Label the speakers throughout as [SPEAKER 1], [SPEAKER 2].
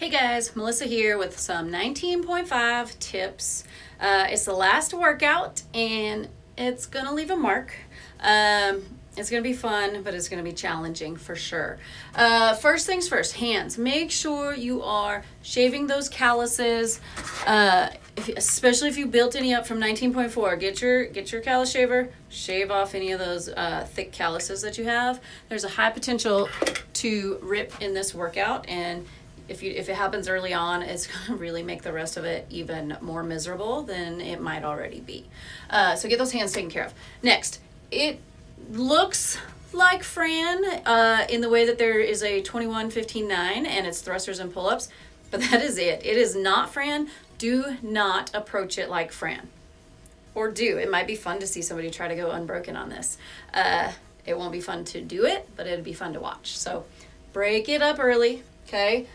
[SPEAKER 1] Hey guys, Melissa here with some 19.5 tips. It's the last workout and it's gonna leave a mark. It's gonna be fun, but it's gonna be challenging for sure. First things first, hands. Make sure you are shaving those calluses, especially if you built any up from 19.4. Get your callus shaver, shave off any of those thick calluses that you have. There's a high potential to rip in this workout, and if it happens early on, it's going to really make the rest of it even more miserable than it might already be. So get those hands taken care of. Next, it looks like Fran in the way that there is a 21, 15, 9 and it's thrusters and pull-ups, but that is it. It is not Fran. Do not approach it like Fran. Or do. It might be fun to see somebody try to go unbroken on this. It won't be fun to do it, but it'd be fun to watch. So break it up early. Okay,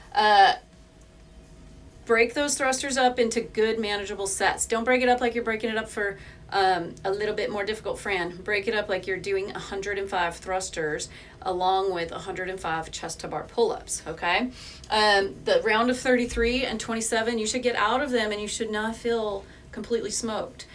[SPEAKER 1] break those thrusters up into good manageable sets. Don't break it up like you're breaking it up for a little bit more difficult Fran. Break it up like you're doing 105 thrusters along with 105 chest to bar pull-ups, okay? The round of 33 and 27, you should get out of them and you should not feel completely smoked.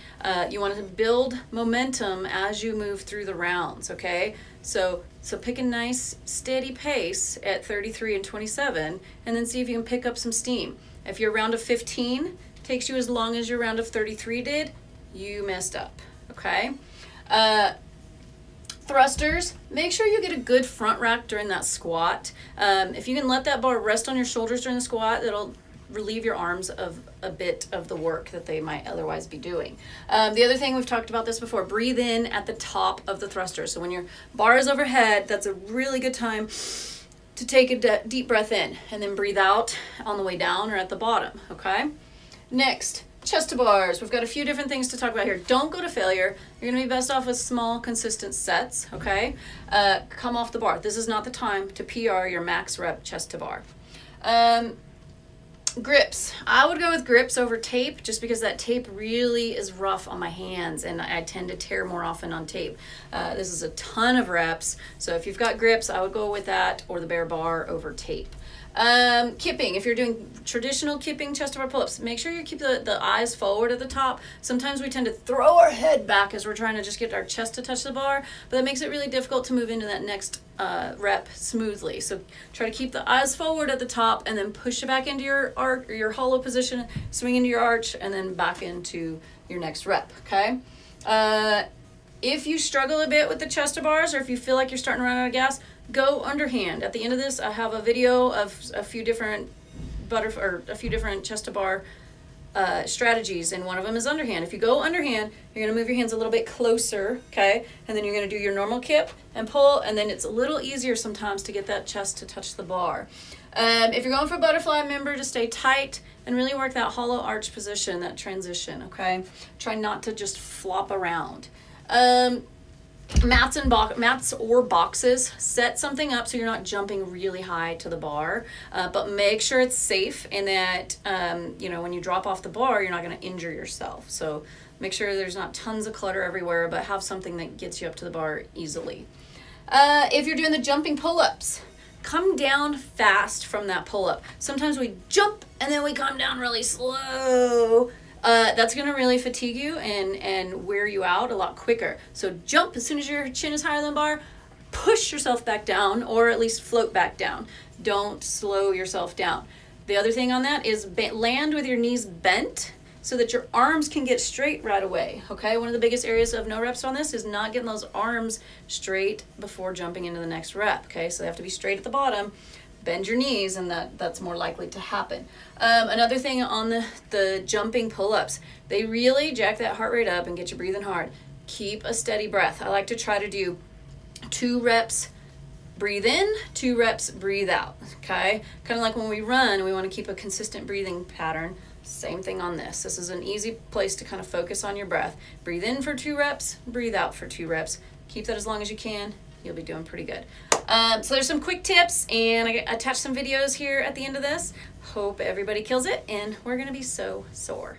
[SPEAKER 1] You want to build momentum as you move through the rounds, okay? So pick a nice steady pace at 33 and 27 and then see if you can pick up some steam. If your round of 15 takes you as long as your round of 33 did, you messed up, okay? Thrusters, make sure you get a good front rack during that squat. If you can let that bar rest on your shoulders during the squat, it'll relieve your arms of a bit of the work that they might otherwise be doing. The other thing, we've talked about this before, breathe in at the top of the thruster. So when your bar is overhead, that's a really good time to take a deep breath in and then breathe out on the way down or at the bottom, okay? Next, chest to bars. We've got a few different things to talk about here. Don't go to failure. You're gonna be best off with small, consistent sets, okay? Come off the bar. This is not the time to PR your max rep chest to bar. Grips. I would go with grips over tape just because that tape really is rough on my hands and I tend to tear more often on tape. This is a ton of reps, so if you've got grips, I would go with that or the bare bar over tape. Kipping. If you're doing traditional kipping chest to bar pull-ups, make sure you keep the eyes forward at the top. Sometimes we tend to throw our head back as we're trying to just get our chest to touch the bar, but that makes it really difficult to move into that next rep smoothly. So try to keep the eyes forward at the top and then push it back into your arc or your hollow position, swing into your arch, and then back into your next rep, okay? If you struggle a bit with the chest to bars or if you feel like you're starting to run out of gas, go underhand. At the end of this, I have a video of a few different chest to bar strategies, and one of them is underhand. If you go underhand, you're going to move your hands a little bit closer, okay? And then you're going to do your normal kip and pull, and then it's a little easier sometimes to get that chest to touch the bar. If you're going for butterfly, remember to stay tight and really work that hollow arch position, that transition, okay? Try not to just flop around. Mats or boxes, set something up so you're not jumping really high to the bar, but make sure it's safe and that when you drop off the bar, you're not going to injure yourself. So make sure there's not tons of clutter everywhere, but have something that gets you up to the bar easily. If you're doing the jumping pull-ups, come down fast from that pull-up. Sometimes we jump and then we come down really slow. That's going to really fatigue you and wear you out a lot quicker. So jump as soon as your chin is higher than the bar, push yourself back down or at least float back down. Don't slow yourself down. The other thing on that is land with your knees bent so that your arms can get straight right away, okay? One of the biggest areas of no reps on this is not getting those arms straight before jumping into the next rep, okay? So they have to be straight at the bottom. Bend your knees and that's more likely to happen. Another thing on the jumping pull-ups, they really jack that heart rate up and get you breathing hard. Keep a steady breath. I like to try to do 2 reps, breathe in, 2 reps, breathe out, okay? Kind of like when we run, we want to keep a consistent breathing pattern. Same thing on this. This is an easy place to kind of focus on your breath. Breathe in for 2 reps, breathe out for 2 reps. Keep that as long as you can. You'll be doing pretty good. So there's some quick tips, and I attached some videos here at the end of this. Hope everybody kills it, and we're going to be so sore.